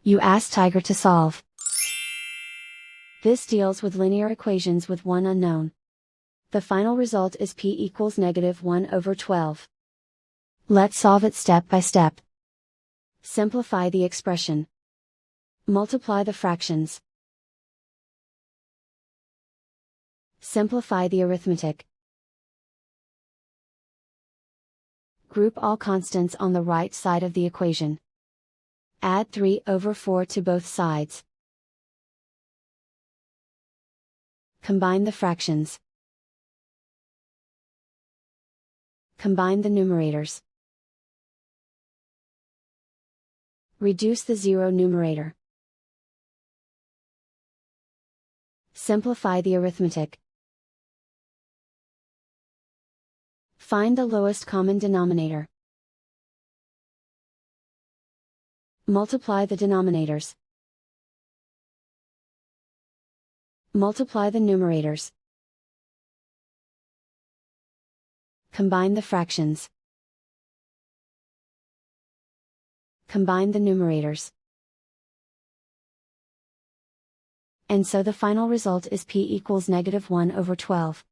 You ask Tiger to solve. This deals with linear equations with one unknown. The final result is p equals -1/12. Let's solve it step by step. Simplify the expression. Multiply the fractions. Simplify the arithmetic. Group all constants on the right side of the equation. Add 3/4 to both sides. Combine the fractions. Combine the numerators. Reduce the zero numerator. Simplify the arithmetic. Find the lowest common denominator. Multiply the denominators. Multiply the numerators. Combine the fractions. Combine the numerators. And so the final result is p equals -1/12.